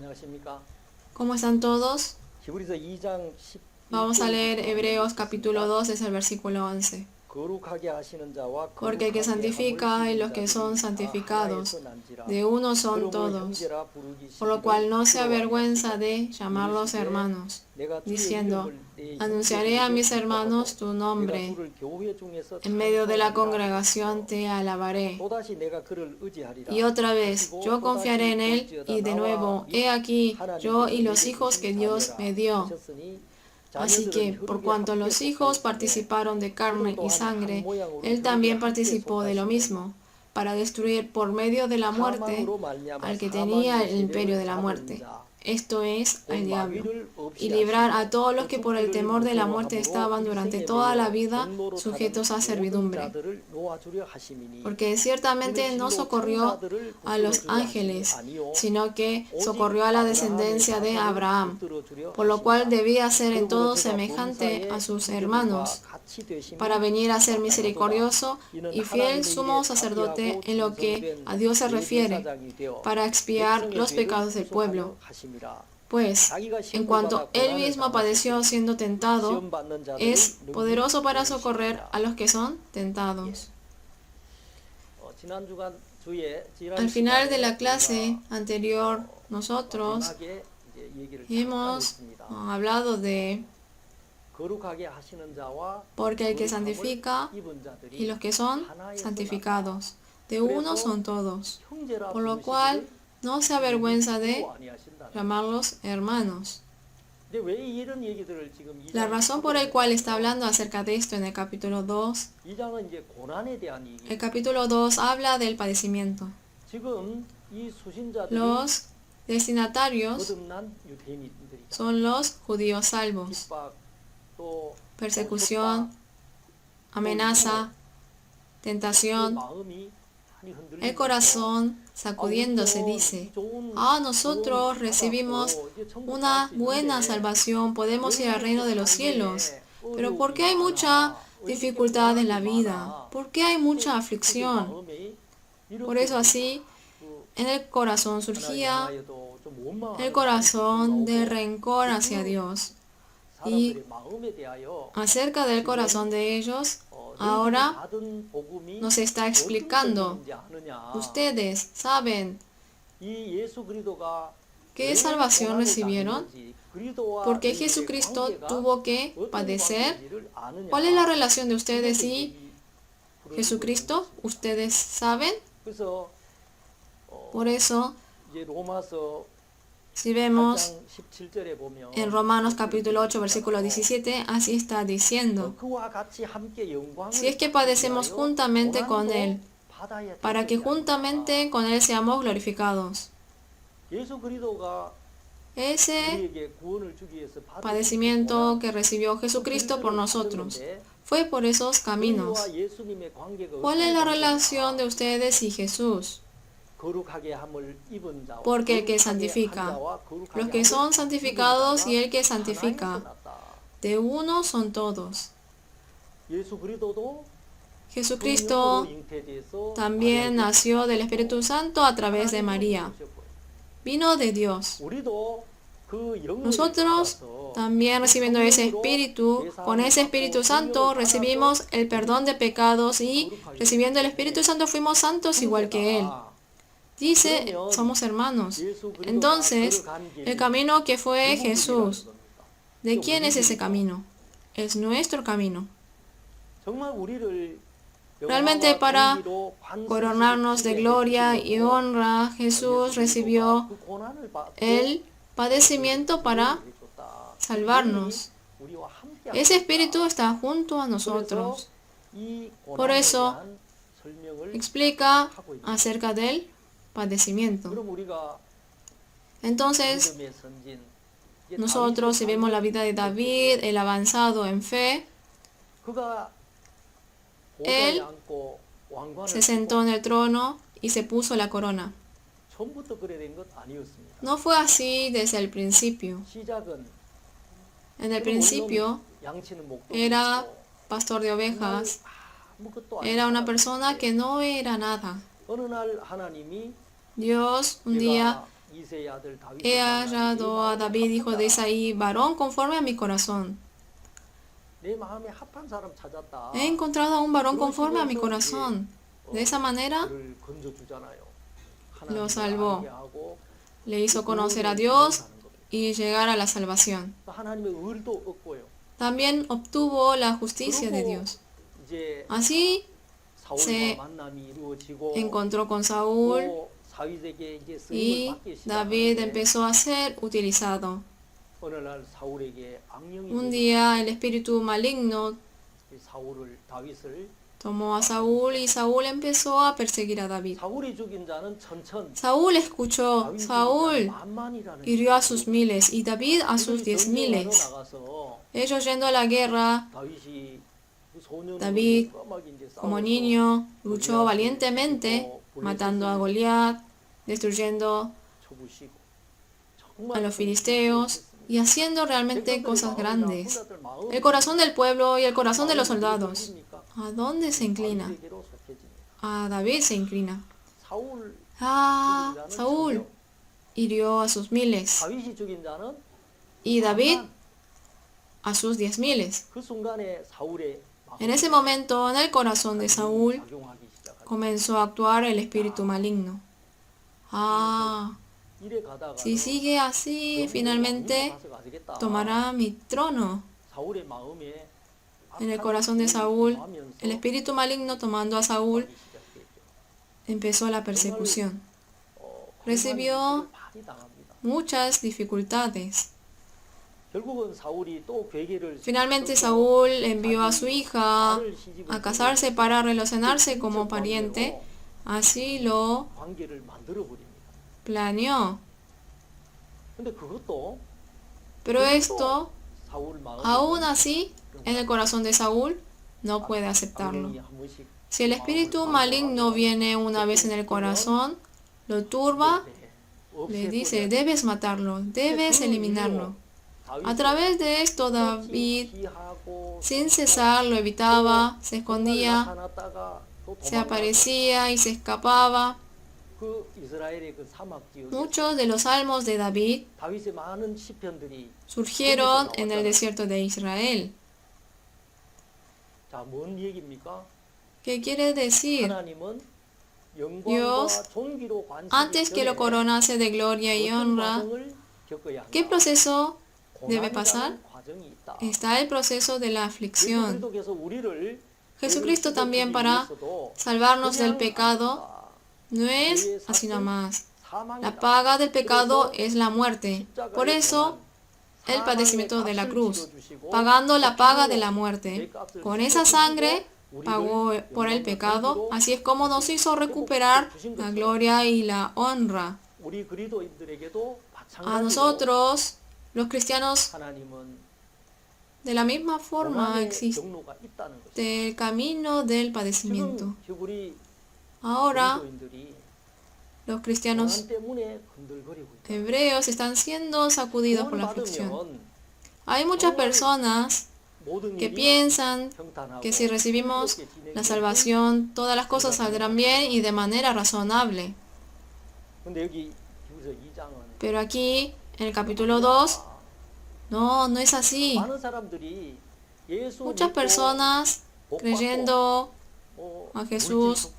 안녕하십니까? ¿Cómo están todos? 히브리서 2장 Vamos a leer 11절 Hebreos capítulo 2, es el versículo 11. 거룩하게 하시는 자와 Porque el que santifica y los que son santificados, de uno son todos, por lo cual no se avergüenza de llamarlos hermanos, diciendo, anunciaré a mis hermanos tu nombre, en medio de la congregación te alabaré. Y otra vez, yo confiaré en él, y de nuevo, he aquí, yo y los hijos que Dios me dio. Así que, por cuanto los hijos participaron de carne y sangre, él también participó de lo mismo, para destruir por medio de la muerte al que tenía el imperio de la muerte, esto es, al diablo, y librar a todos los que por el temor de la muerte estaban durante toda la vida sujetos a servidumbre. Porque ciertamente no socorrió a los ángeles, sino que socorrió a la descendencia de Abraham, por lo cual debía ser en todo semejante a sus hermanos, para venir a ser misericordioso y fiel sumo sacerdote en lo que a Dios se refiere, para expiar los pecados del pueblo. Pues, en cuanto él mismo padeció siendo tentado, es poderoso para socorrer a los que son tentados. Al final de la clase anterior, nosotros hemos hablado de porque el que santifica y los que son santificados, de uno son todos, por lo cual no se avergüenza de llamarlos hermanos. La razón por la cual está hablando acerca de esto en el capítulo 2, el capítulo 2 habla del padecimiento. Los destinatarios son los judíos salvos. Persecución, amenaza, tentación. El corazón sacudiéndose dice, nosotros recibimos una buena salvación, podemos ir al reino de los cielos. Pero ¿por qué hay mucha dificultad en la vida? ¿Por qué hay mucha aflicción? Por eso así, en el corazón surgía el corazón de rencor hacia Dios. Y acerca del corazón de ellos, ahora nos está explicando, ustedes saben qué salvación recibieron, porque Jesucristo tuvo que padecer. ¿Cuál es la relación de ustedes y Jesucristo? ¿Ustedes saben? Por eso, si vemos en Romanos capítulo 8, versículo 17, así está diciendo, si es que padecemos juntamente con Él, para que juntamente con Él seamos glorificados. Ese padecimiento que recibió Jesucristo por nosotros fue por esos caminos. ¿Cuál es la relación de ustedes y Jesús? Porque el que santifica, los que son santificados y el que santifica, de uno son todos. Jesucristo también nació del Espíritu Santo a través de María. Vino de Dios. Nosotros también recibiendo ese Espíritu, con ese Espíritu Santo recibimos el perdón de pecados y recibiendo el Espíritu Santo fuimos santos igual que Él. Dice, somos hermanos. Entonces, el camino que fue Jesús, ¿de quién es ese camino? Es nuestro camino. Realmente para coronarnos de gloria y honra, Jesús recibió el padecimiento para salvarnos. Ese Espíritu está junto a nosotros. Por eso, explica acerca del padecimiento. Entonces, nosotros si vemos la vida de David, el avanzado en fe, él se sentó en el trono y se puso la corona. No fue así desde el principio. En el principio era pastor de ovejas, era una persona que no era nada. Dios un día 이새의 아들 다윗을 he 만나니 hallado a David, hijo de Isaí, varón conforme a mi corazón. 내 마음에 합한 사람 찾았다. He encontrado a un varón conforme a mi corazón. De esa manera 그를 건져주잖아요. lo 하나님을 salvó, 알게 하고 le hizo 그 conocer a 구원을 Dios 이루는 겁니다. y llegar a la salvación. 하나님의 의도 얻고요. También obtuvo la justicia de 그리고 Dios. 이제 Así 사울과 se 만남이 이루어지고 encontró con Saúl 또 다윗에게 이제 쓰임을 y 받기 David 시작하는데 empezó a ser utilizado. 어느 날 사울에게 악령이 Un 들려 día el espíritu maligno 사울을 다윗을 tomó a Saúl y Saúl empezó a perseguir a David. 사울이 죽인 자는 천천 Saúl escuchó, 다윗이 죽인 Saúl 자는 만만이라는 hirió a sus miles y David a sus 10,000. 나가서 Ellos yendo a la guerra, 다윗이 그 소년으로 David, 끔찍하게 이제 como 싸워서 niño, luchó valientemente, matando a Goliat, destruyendo 쳐부시고 a 정말 los filisteos y haciendo realmente cosas grandes. El corazón del pueblo y el corazón de los soldados, ¿a dónde se inclina? A David se inclina. 사울 Ah, Saúl hirió a sus miles 다윗이 죽인 자는 y David a sus 10,000. 그 순간에 사울의 En ese momento, en el corazón de Saúl 작용하기 시작하죠. comenzó a actuar el espíritu maligno. Ah, 이래 가다가 si sigue así, finalmente tomará mi trono. 사울의 마음에 En el corazón de Saúl, el espíritu maligno tomando a Saúl empezó la persecución. Recibió muchas dificultades. 결국은 사울이 또 괴계를 Finalmente Saúl envió a su hija a casarse para relacionarse como pariente. Así lo 관계를 만들어 버립니다. planeó. 근데 그것도 Pero esto, 사울 마음에 aún así, en el corazón de Saúl, no puede aceptarlo. 악령이 한 번씩 Si el espíritu maligno viene una vez en el corazón, lo turba, le dice, debes matarlo, debes eliminarlo. A través de esto, David, sin cesar, lo evitaba, se escondía, se aparecía y se escapaba. 그 이스라엘의 그 사막 지역에 Muchos de los salmos de David 다윗의 많은 시편들이 surgieron en el desierto de Israel. 자, 뭔 얘기입니까? ¿Qué quiere decir? 하나님은 영광과 Dios, 존귀로 관심이 Antes que lo coronase de gloria y honra, ¿qué proceso debe pasar? Está el proceso de la aflicción. Jesucristo también, para salvarnos del pecado, no es así nomás. La paga del pecado es la muerte. Por eso, el padecimiento de la cruz, pagando la paga de la muerte. Con esa sangre pagó por el pecado, así es como nos hizo recuperar la gloria y la honra. A nosotros, los cristianos, de la misma forma existe el camino del padecimiento. Ahora, los cristianos hebreos están siendo sacudidos por la aflicción. Hay muchas personas que piensan que si recibimos la salvación, todas las cosas saldrán bien y de manera razonable. Pero aquí, en el capítulo 2, no es así. Muchas personas creyendo a Jesús,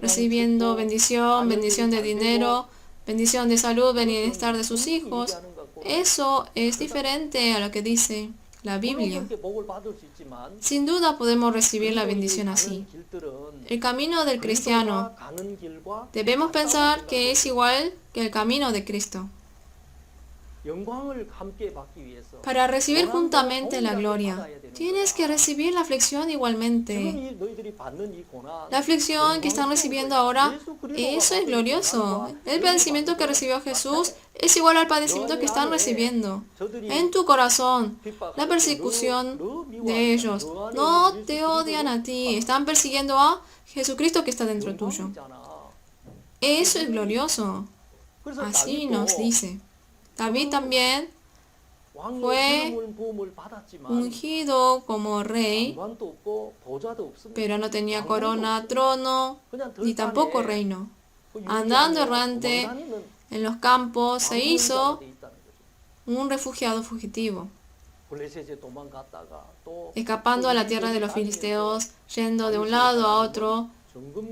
recibiendo bendición, bendición de dinero, bendición de salud, bienestar de sus hijos. Eso es diferente a lo que dice la Biblia. Sin duda podemos recibir la bendición así. El camino del cristiano, debemos pensar que es igual que el camino de Cristo. Para recibir juntamente la gloria, tienes que recibir la aflicción igualmente. La aflicción que están recibiendo ahora, eso es glorioso. El padecimiento que recibió Jesús es igual al padecimiento que están recibiendo. En tu corazón, la persecución de ellos no te odian a ti, están persiguiendo a Jesucristo que está dentro tuyo. Eso es glorioso. Así nos dice. David también fue ungido como rey, pero no tenía corona, trono, ni tampoco reino. Andando errante, en los campos, se 망명자가 hizo 돼 있다는 거죠. un refugiado fugitivo, 블레셋에 도망갔다가 또 escapando a la tierra de los filisteos, yendo de un lado a otro.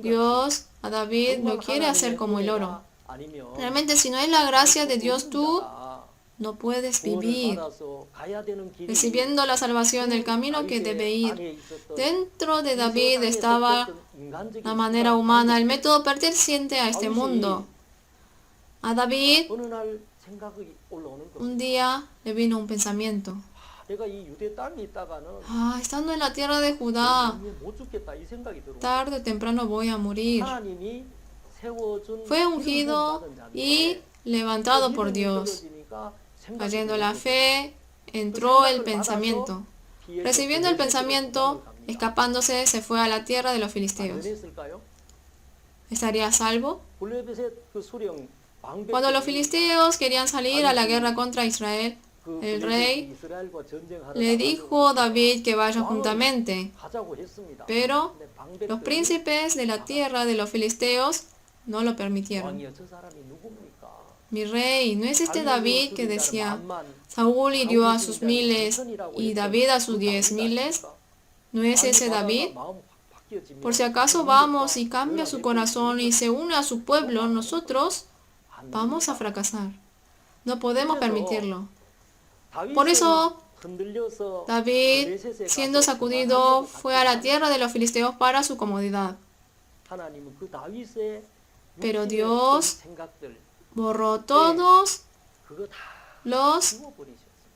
Dios a David lo quiere hacer como el oro. Realmente, si no es la gracia de Dios, tú no puedes vivir recibiendo la salvación del camino que debe ir. Dentro de David estaba la manera humana, el método perteneciente a este mundo. A David 어느 날 생각이 올라오는 겁니다. un día le vino un pensamiento. 내가 이 유대 땅에 있다가는 Estando en la tierra de Judá, 못 죽겠다 이 생각이 들어. tarde o temprano voy a morir. 하나님이 세워준 Fue ungido y levantado por Dios. Cayendo la fe, entró el pensamiento. Recibiendo el pensamiento, escapándose, se fue a la tierra de los filisteos. ¿Estaría a salvo? Cuando los filisteos querían salir a la guerra contra Israel, el rey le dijo a David que vaya juntamente. Pero los príncipes de la tierra de los filisteos no lo permitieron. Mi rey, ¿no es este David que decía, Saúl hirió a sus miles y David a sus 10,000? ¿No es ese David? Por si acaso vamos y cambia su corazón y se une a su pueblo, nosotros vamos a fracasar. No podemos permitirlo. Por eso, David, siendo sacudido, fue a la tierra de los filisteos para su comodidad. Pero Dios borró todos los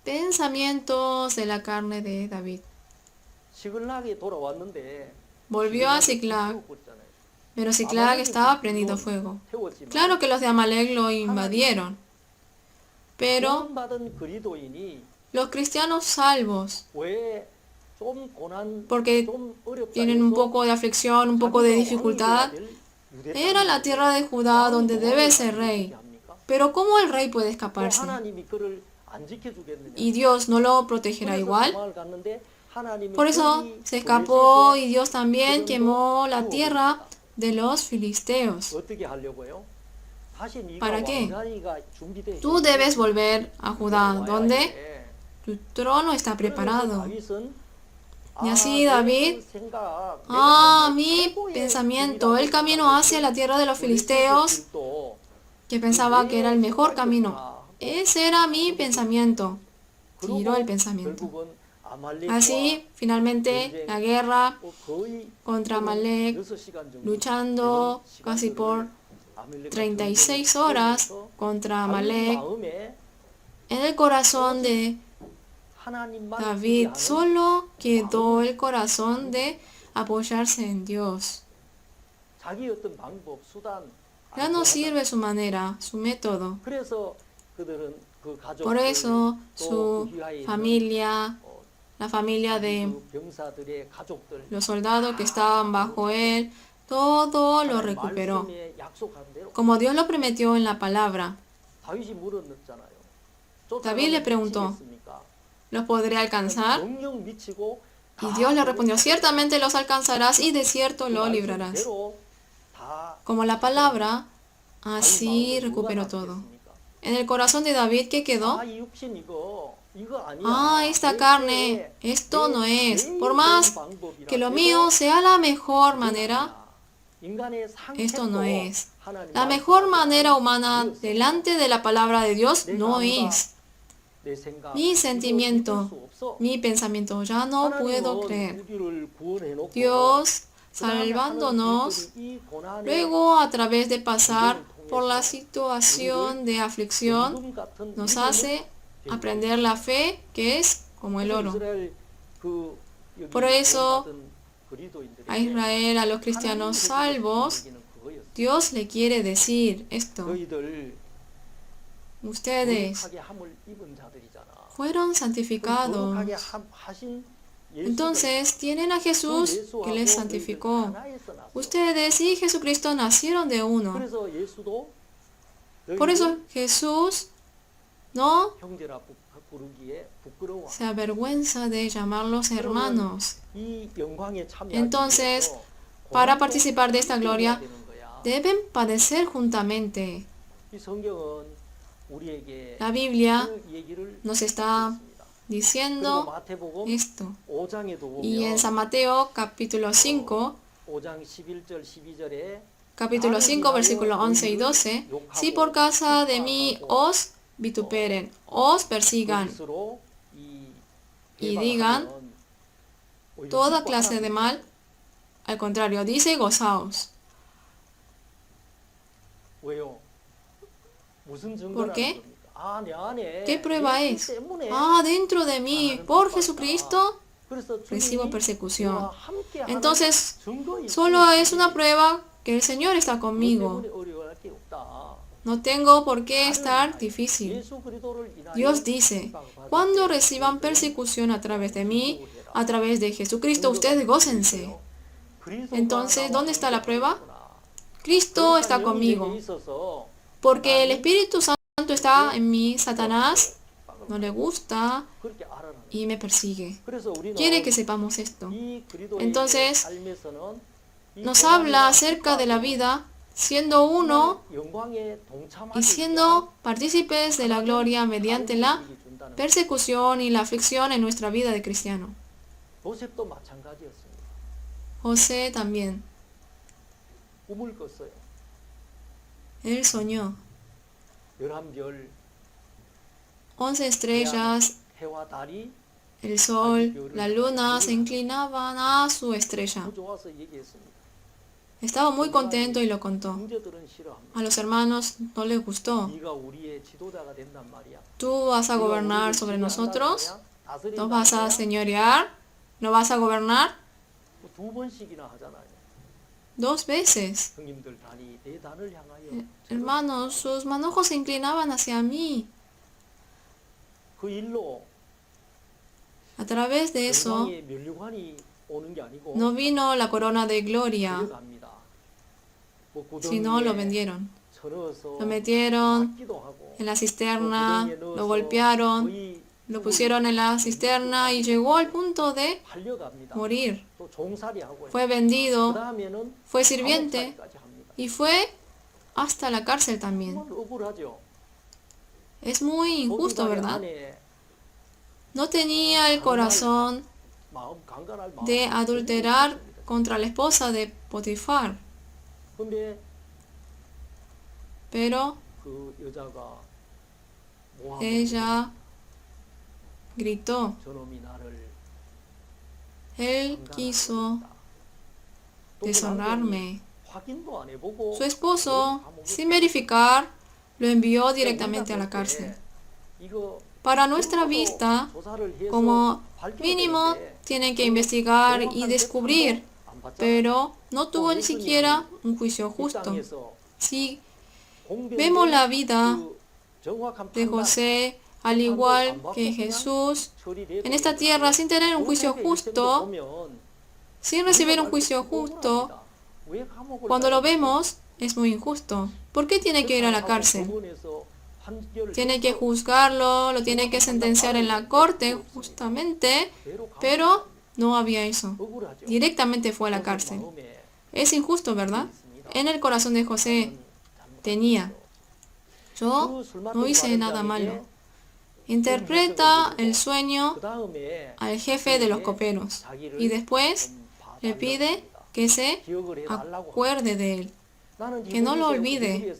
pensamientos de la carne de David. Volvió a Ziklag, pero Ziklag estaba prendido fuego. Claro que los de Amalek lo invadieron, pero los cristianos salvos, porque tienen un poco de aflicción, un poco de dificultad, era la tierra de Judá donde debe ser rey. Pero ¿cómo el rey puede escaparse? ¿Y Dios no lo protegerá igual? Por eso se escapó y Dios también quemó la tierra de los filisteos. ¿Para qué? Tú debes volver a Judá, donde tu trono está preparado. Y así David, mi pensamiento, el camino hacia la tierra de los filisteos, que pensaba que era el mejor camino. Ese era mi pensamiento. Tiró el pensamiento. Así, finalmente, la guerra contra Amalek, luchando casi por 36 horas contra Amalek, en el corazón de David solo quedó el corazón de apoyarse en Dios. Ya no sirve su manera, su método. Por eso su familia, la familia de los soldados que estaban bajo él, todo lo recuperó, como Dios lo prometió en la palabra. David le preguntó, ¿los podré alcanzar? Y Dios le respondió, ciertamente los alcanzarás y de cierto lo librarás. Como la palabra, así recuperó todo. En el corazón de David, ¿qué quedó? Esta carne, esto no es. Por más que lo mío sea la mejor manera, esto no es. La mejor manera humana delante de la palabra de Dios no es. Mi sentimiento, mi pensamiento, ya no puedo creer. Dios, salvándonos, luego a través de pasar por la situación de aflicción, nos hace aprender la fe que es como el oro. Por eso, a Israel, a los cristianos salvos, Dios le quiere decir esto. Ustedes fueron santificados. Entonces tienen a Jesús que les santificó. Ustedes y Jesucristo nacieron de uno. Por eso Jesús no se avergüenza de llamarlos hermanos. Entonces, para participar de esta gloria, deben padecer juntamente. 이 성경은 우리에게 La Biblia 그 얘기를 nos está 했습니다. 그리고 diciendo 마태복음 esto. 5장에도 Y en 보면 San Mateo capítulo 5, 5장 11절 12절에 capítulo 5, versículos 11 y 12, si por causa de mí os vituperen, os persigan y digan toda clase de mal, al contrario, dice gozaos. 왜요? 무슨 ¿Por 증거라는 qué? 겁니까? 아, 내 안에 ¿Qué prueba 예수 es? 때문에 Dentro de mí, por Jesucristo, 그래서 recibo 주님이 persecución. 우리와 함께 하는 Entonces, 증거이지. solo es una prueba que el Señor está 그것 conmigo. 때문에 어려워할 게 없다. No tengo por qué estar difícil. 예수 그리스도를 인하여 Dios dice, cuando reciban persecución a través de mí, a través de Jesucristo, ustedes gócense. Entonces, ¿dónde está la prueba? Cristo está conmigo. Porque el Espíritu Santo está en mí, Satanás no le gusta 그렇게 알아라. y me persigue. 그래서 우리는 Quiere que sepamos esto. 이 그리스도의 Entonces, 삶에서는 이 Nos habla acerca de la vida siendo uno 영광에 동참하기 y siendo partícipes de la gloria mediante la persecución y la aflicción en nuestra vida de cristiano. 요셉도 마찬가지였습니다. José también. 꿈을 꿨어요. Él soñó 11별, 11 estrellas, 해와 달이 el sol, la luna se inclinaban a su estrella. 더 좋아서 얘기했습니다. Estaba muy contento y lo contó. 형제들은 싫어합니다. A los hermanos no les gustó. 네가 우리의 지도자가 된단 말이야. ¿Tú vas a gobernar sobre nosotros? ¿Nos vas a señorear? ¿No vas a gobernar? 두 번씩이나 하잖아요. 2 veces. 형님들 단이 내 단을 향하여 Hermanos, sus manojos se inclinaban hacia mí. 그 일로 A través de eso, 영광의 면류관이 오는 게 아니고 no vino la corona de gloria, 들어갑니다. 뭐 sino lo 구덩이에 vendieron. 쳐넣어서 Lo metieron 맞기도 하고 en la 또 cisterna, 구덩이에 넣어서 lo golpearon, 거의 lo pusieron en la cisterna y llegó al punto de 팔려갑니다. morir. 또 종살이하고 Fue vendido, 그다음에는 fue sirviente 감옥살이까지 합니다. y fue hasta la cárcel también. 정말 억울하죠. Es muy injusto, 포티발의 ¿verdad? 아내 No tenía el corazón 마음 강간할 마음 de adulterar contra la esposa de Potifar, 근데 pero 그 여자가 모함을 ella gritó. 저놈이 나를 Él 강간하고 quiso 있다. 또 그 deshonrarme. 남편이 확인도 안 해보고 Su esposo, 감옥에 sin verificar, lo envió 우리가 directamente a la 볼 때 cárcel. 이거 Para nuestra 정도도 vista, 조사를 해서 como 밝혀야 mínimo, 되는데 tienen que investigar y 정확한 descubrir, 재판도 안 받잖아요. pero no tuvo ni siquiera un juicio 이 justo. 땅에서 Si 공변된 vemos la vida 그 정확한 de 판단, José, al igual que Jesús, 처리를 en esta tierra, sin tener un juicio 요셉의 justo, 일생도 보면 sin recibir un 우리가 juicio 말할 때 justo, 억울합니다. 왜 감옥을 cuando lo 가야 vemos, es muy injusto. ¿Por qué tiene que ir a la cárcel? Tiene que juzgarlo, lo tiene que sentenciar en la corte, justamente, pero no había eso. Directamente fue a la cárcel. Es injusto, ¿verdad? En el corazón de José tenía: yo no hice nada malo. Interpreta el sueño al jefe de los coperos y después le pide que se acuerde de él, que no lo olvide.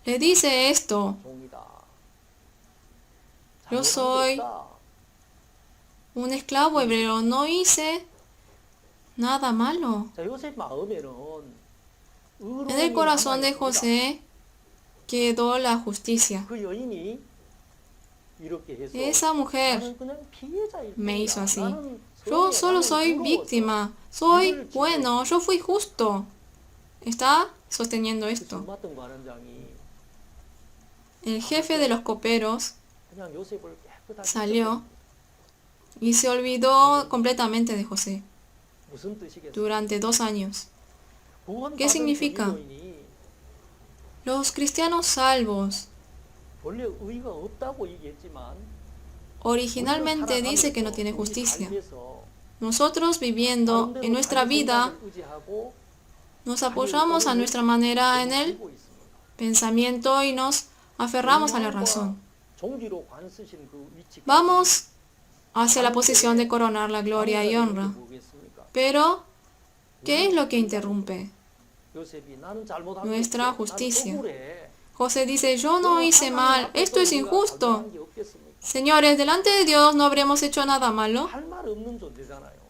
Le dice esto: yo soy un esclavo hebreo, no hice nada malo. En el corazón de José quedó la justicia. Esa mujer me hizo así. Yo solo soy víctima, soy bueno, yo fui justo. Está sosteniendo esto. El jefe de los coperos salió y se olvidó completamente de José durante 2 años. ¿Qué significa? Los cristianos salvos originalmente dice que no tiene justicia. Nosotros viviendo en nuestra vida nos apoyamos a nuestra manera en Él pensamiento y nos aferramos a la razón. 종기로 관 쓰신 그 위치까지 Vamos hacia la posición de coronar la gloria y honra. 뭐겠습니까? Pero, ¿qué es lo que interrumpe? 요셉이 나는 잘못한 게 Nuestra 없어. justicia. 나는 억울해. José dice, yo no hice mal, esto es injusto. 잘못한 게 없겠습니까? Señores, delante de Dios no habremos hecho nada malo. 할 말 없는 존재잖아요.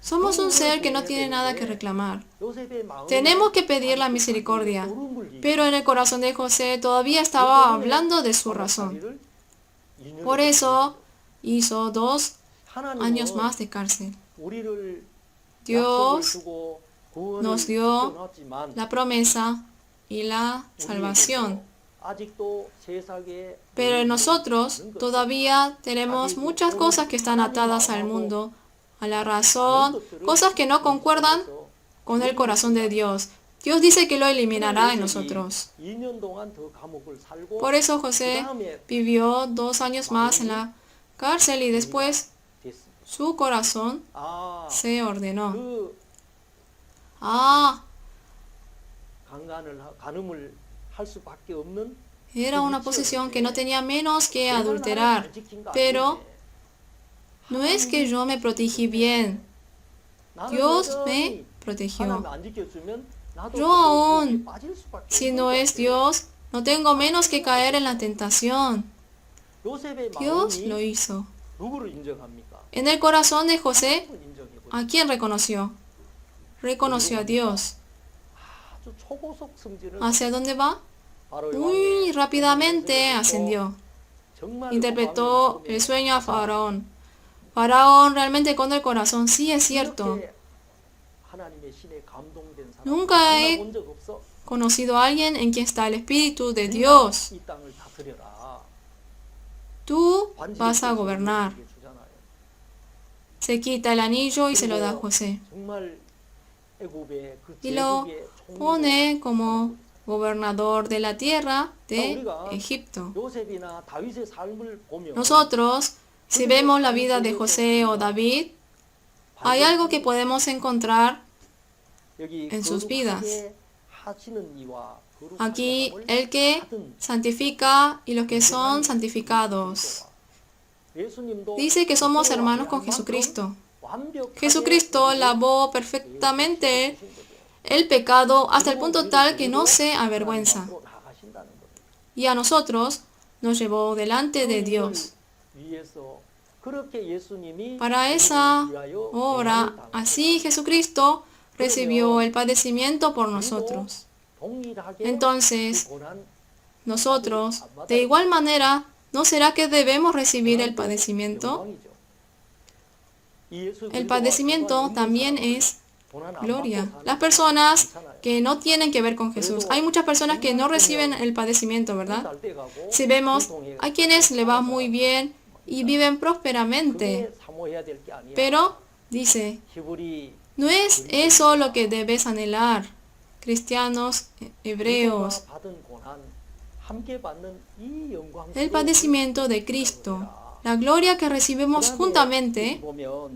Somos un ser que no tiene nada que reclamar. 요셉의 마음에 Tenemos que pedir la misericordia. 울음을 Pero en el corazón de José todavía estaba hablando de su razón. Por eso hizo 2 años más de cárcel. Dios nos dio la promesa y la salvación. Pero nosotros todavía tenemos muchas cosas que están atadas al mundo, a la razón, cosas que no concuerdan con el corazón de Dios. Dios dice que lo eliminará en nosotros. Por eso José vivió 2 años más en la cárcel y después su corazón se ordenó. Era una posición que no tenía menos que adulterar, pero no es que yo me protegí bien. Dios me protegió. Yo aún, si no es Dios, no tengo menos que caer en la tentación. Dios lo hizo. En el corazón de José, ¿a quién reconoció? Reconoció a Dios. ¿Hacia dónde va? Muy rápidamente ascendió. Interpretó el sueño a Faraón. Faraón realmente con el corazón, sí es cierto. Nunca he conocido a alguien en quien está el Espíritu de Dios. Tú vas a gobernar. Se quita el anillo y se lo da a José. Y lo pone como gobernador de la tierra de Egipto. Nosotros, si vemos la vida de José o David, hay algo que podemos encontrar en sus vidas. Aquí, el que santifica y los que son santificados. Dice que somos hermanos con Jesucristo. Jesucristo lavó perfectamente el pecado hasta el punto tal que no se avergüenza. Y a nosotros nos llevó delante de Dios. Para esa obra, así Jesucristo recibió el padecimiento por nosotros. Entonces, nosotros, de igual manera, ¿no será que debemos recibir el padecimiento? El padecimiento también es gloria. Las personas que no tienen que ver con Jesús. Hay muchas personas que no reciben el padecimiento, ¿verdad? Si vemos, hay quienes le va muy bien y viven prósperamente. Pero, dice, no es eso lo que debes anhelar, cristianos, hebreos. El padecimiento de Cristo, la gloria que recibimos juntamente,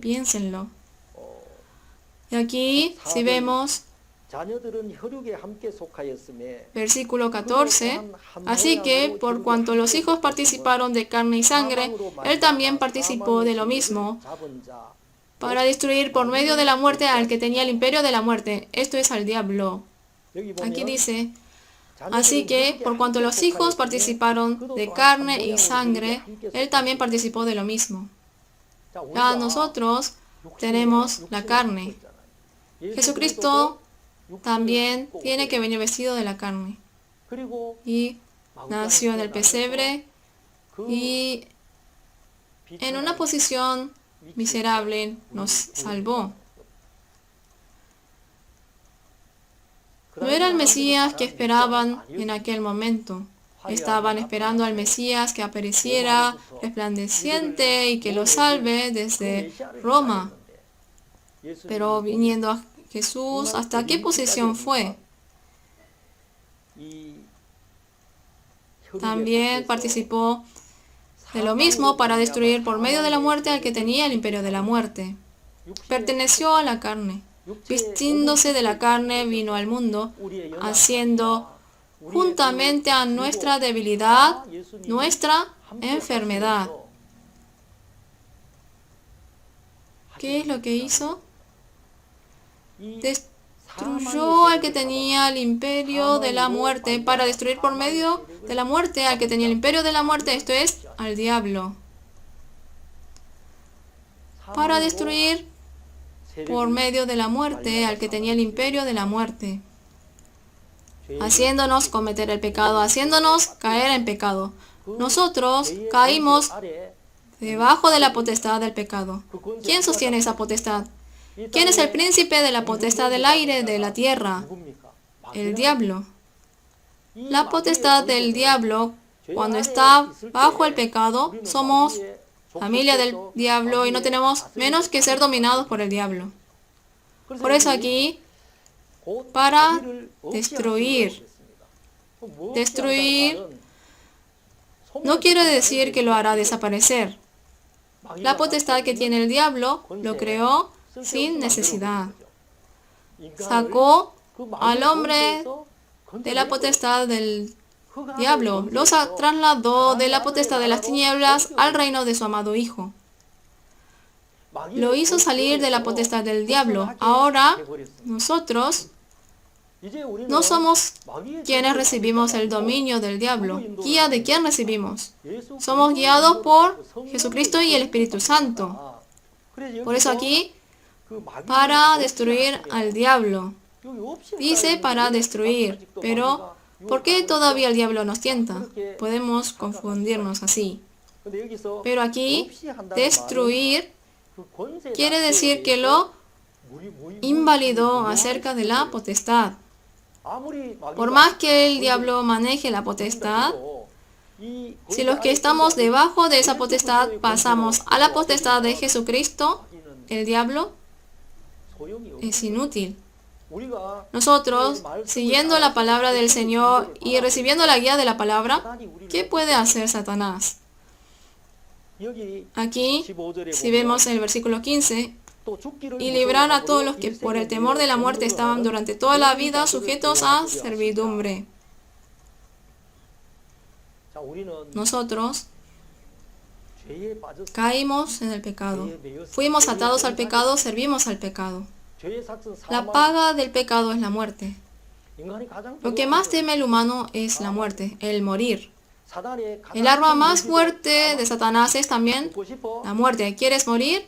piénsenlo. Y aquí, si vemos, versículo 14, así que por cuanto los hijos participaron de carne y sangre, él también participó de lo mismo, para destruir por medio de la muerte al que tenía el imperio de la muerte, esto es al diablo. Aquí dice, así que por cuanto los hijos participaron de carne y sangre, él también participó de lo mismo. Ya nosotros tenemos la carne. Jesucristo también tiene que venir vestido de la carne. Y nació en el pesebre y en una posición miserable nos salvó. No era el Mesías que esperaban en aquel momento. Estaban esperando al Mesías que apareciera resplandeciente y que los salve desde Roma. Pero viniendo a Jesús, ¿hasta qué posición fue? También participó de lo mismo para destruir por medio de la muerte al que tenía el imperio de la muerte. Perteneció a la carne. Vistiéndose de la carne vino al mundo, haciendo juntamente a nuestra debilidad, nuestra enfermedad. ¿Qué es lo que hizo? Destruyó al que tenía el imperio de la muerte para destruir por medio de la muerte al que tenía el imperio de la muerte, esto es, al diablo. Para destruir por medio de la muerte al que tenía el imperio de la muerte, haciéndonos cometer el pecado, haciéndonos caer en pecado. Nosotros caímos debajo de la potestad del pecado. ¿Quién sostiene esa potestad? ¿Quién es el príncipe de la potestad del aire, de la tierra? El diablo. La potestad del diablo, cuando está bajo el pecado, somos familia del diablo y no tenemos menos que ser dominados por el diablo. Por eso aquí, para destruir no quiere decir que lo hará desaparecer. La potestad que tiene el diablo lo creó sin necesidad. Sacó al hombre de la potestad del diablo, lo trasladó de la potestad de las tinieblas al reino de su amado Hijo. Lo hizo salir de la potestad del diablo. Ahora nosotros no somos quienes recibimos el dominio del diablo. ¿Guía de quién recibimos? Somos guiados por Jesucristo y el Espíritu Santo. Por eso aquí, para destruir al diablo. Dice para destruir, pero ¿por qué todavía el diablo nos tienta? Podemos confundirnos así. Pero aquí, destruir quiere decir que lo invalidó acerca de la potestad. Por más que el diablo maneje la potestad, si los que estamos debajo de esa potestad pasamos a la potestad de Jesucristo, el diablo es inútil. Nosotros, siguiendo la palabra del Señor y recibiendo la guía de la palabra, ¿qué puede hacer Satanás? Aquí, si vemos el versículo 15, y librar a todos los que por el temor de la muerte estaban durante toda la vida sujetos a servidumbre. Nosotros caímos en el pecado. Fuimos atados al pecado, servimos al pecado. La paga del pecado es la muerte. Lo que más teme el humano es la muerte, el morir. El arma más fuerte de Satanás es también la muerte. ¿Quieres morir?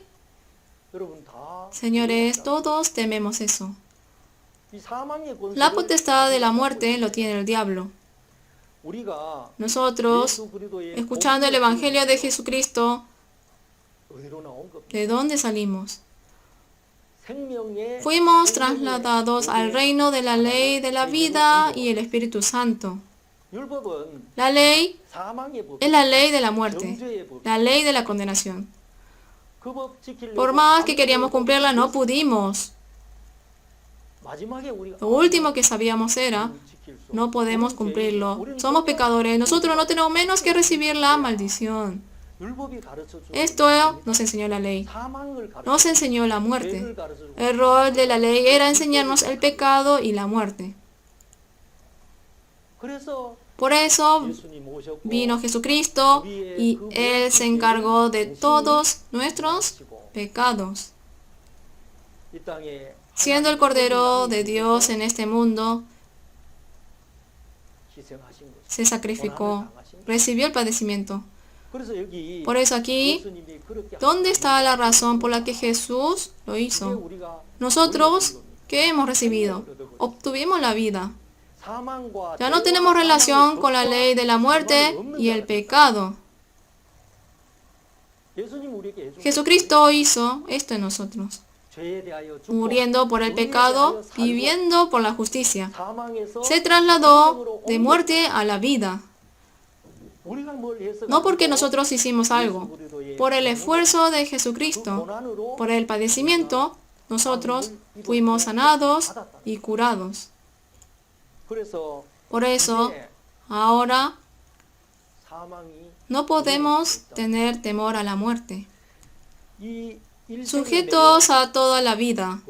Señores, todos tememos eso. La potestad de la muerte lo tiene el diablo. Nosotros, escuchando el Evangelio de Jesucristo, ¿de dónde salimos? Fuimos trasladados al reino de la ley de la vida y el Espíritu Santo. La ley es la ley de la muerte, la ley de la condenación. Por más que queríamos cumplirla, no pudimos. Lo último que sabíamos era, no podemos cumplirlo. Somos pecadores. Nosotros no tenemos menos que recibir la maldición. Esto nos enseñó la ley. Nos enseñó la muerte. El rol de la ley era enseñarnos el pecado y la muerte. Por eso vino Jesucristo y Él se encargó de todos nuestros pecados. Siendo el Cordero de Dios en este mundo, se sacrificó, recibió el padecimiento. Por eso aquí, ¿dónde está la razón por la que Jesús lo hizo? Nosotros, ¿qué hemos recibido? Obtuvimos la vida. Ya no tenemos relación con la ley de la muerte y el pecado. Jesucristo hizo esto en nosotros, muriendo por el pecado, viviendo por la justicia. Se trasladó de muerte a la vida. No porque nosotros hicimos algo, por el esfuerzo de Jesucristo, por el padecimiento, nosotros fuimos sanados y curados. Por eso, ahora no podemos tener temor a la muerte. Sujetos a toda la vida.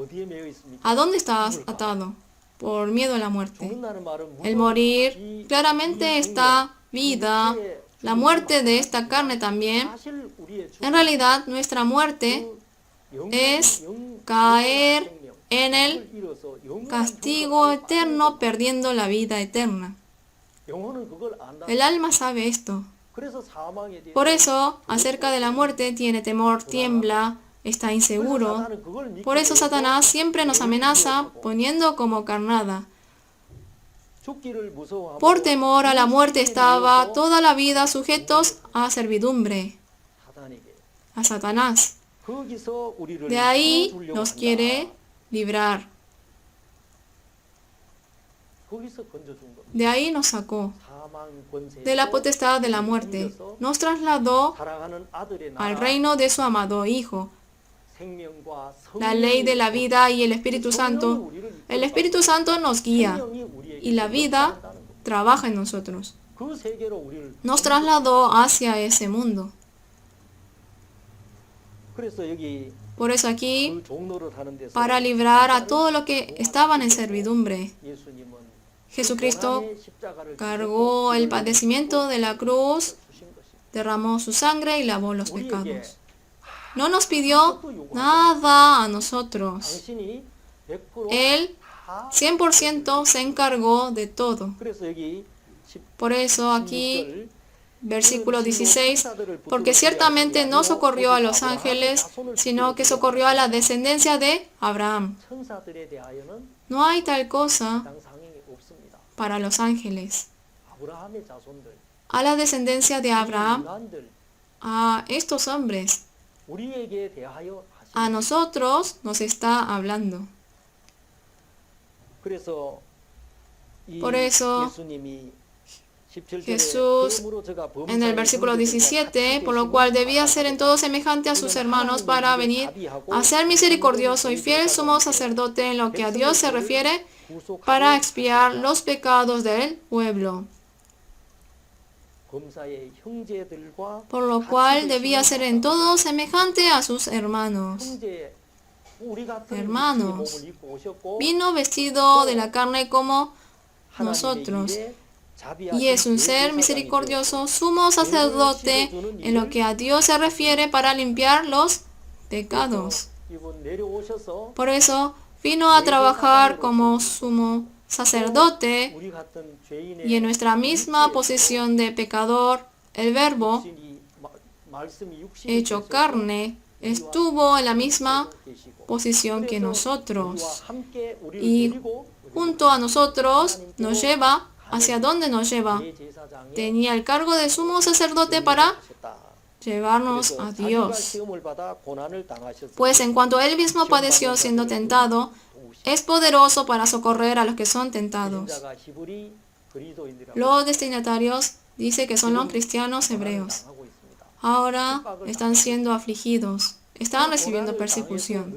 ¿A dónde estás atado? por miedo a la muerte. 죽는다는 말은 El 물론 morir, 이 claramente esta vida, la muerte de esta carne también, 사실 우리의 en realidad nuestra muerte es caer en el castigo eterno perdiendo la vida eterna. 영혼은 그걸 안다. El alma sabe esto. 그래서 사망에 대해서 Por eso, acerca de la muerte, tiene temor, tiembla, está inseguro. 사단은 그걸 믿게 Por eso Satanás siempre nos amenaza poniendo como carnada. 죽기를 무서워하고 Por temor a la muerte estaba toda la vida sujetos a servidumbre, 사단에게 a Satanás. 거기서 우리를 De ahí 풀어주려고 nos 한다. quiere librar. 거기서 건져준 겁니다. De ahí nos sacó 사망 권세 de la potestad de la muerte. Nos trasladó 사랑하는 아들의 al 나라 reino de su amado Hijo. 생명과 La ley de la vida y el Espíritu Santo. El Espíritu Santo nos guía y la vida trabaja en nosotros. 그 세계로 우리를 Nos trasladó hacia ese mundo. 그래서 여기 Por eso aquí, 그 종로를 하는 데서 para librar a todos los que estaban en servidumbre, 예수님은 Jesucristo 고난의 십자가를 cargó el padecimiento de la cruz, 주신 것이 derramó su sangre y lavó los 우리에게 pecados. No nos pidió nada a nosotros. 당신이 100% Él 다 100% se encargó de todo. 그래서 여기 Por eso aquí, 16절 versículo 16, porque ciertamente no socorrió a los ángeles, sino que socorrió a la descendencia de Abraham. 천사들에 대하여는 No hay tal cosa 당상이 없습니다. para los ángeles. 아브라함의 자손들, A la descendencia de Abraham, 인간들 a estos hombres, 우리에게 대하여 a 하신 nosotros nos está hablando. 그래서 이 Por eso, 예수님이 17절에 Jesús, 그러므로 제가 en el versículo 17, por lo cual debía ser en todo semejante a sus hermanos para venir a ser misericordioso y fiel sumo sacerdote en lo que a Dios se refiere, para expiar los pecados del pueblo. 검사의 형제들과 Por lo cual debía ser en todo semejante a sus hermanos. 형제 우리 같은 Hermanos, 몸을 입고 오셨고 vino vestido de la carne como nosotros, y es un ser misericordioso, sumo sacerdote en lo que a Dios se refiere para limpiar los pecados. 이분 내려오셔서 Por eso vino a trabajar como sumo sacerdote, 우리 같은 죄인의 y en nuestra misma posición de pecador, el Verbo, 육신이 말씀이 육신이 hecho carne, estuvo en la misma posición que nosotros, 우리와 함께 우리를 y 데리고 junto a nosotros nos lleva hacia donde nos lleva. 대제사장의 Tenía el cargo de sumo sacerdote para 하셨다. llevarnos a 자기가 Dios. 시험을 받아 고난을 당하셨으니 Pues en cuanto él mismo padeció siendo tentado, es poderoso para socorrer a los que son tentados. 자가 히브리 그리스도인들이라고 Los destinatarios dice que son los cristianos hebreos. 당하고 있습니다. Ahora están siendo afligidos, están recibiendo persecución.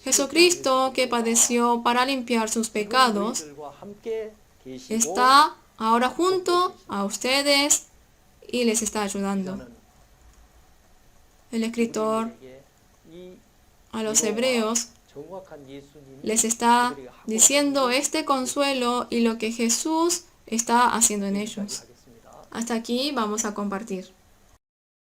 Jesucristo, que padeció para limpiar sus pecados, 너희들과 함께 계시고 está ahora junto a ustedes y les está ayudando. El escritor 이 a los hebreos 정확한 예수님이 les está diciendo este consuelo y lo que Jesús está haciendo en ellos. 하겠습니다. Hasta aquí vamos a compartir.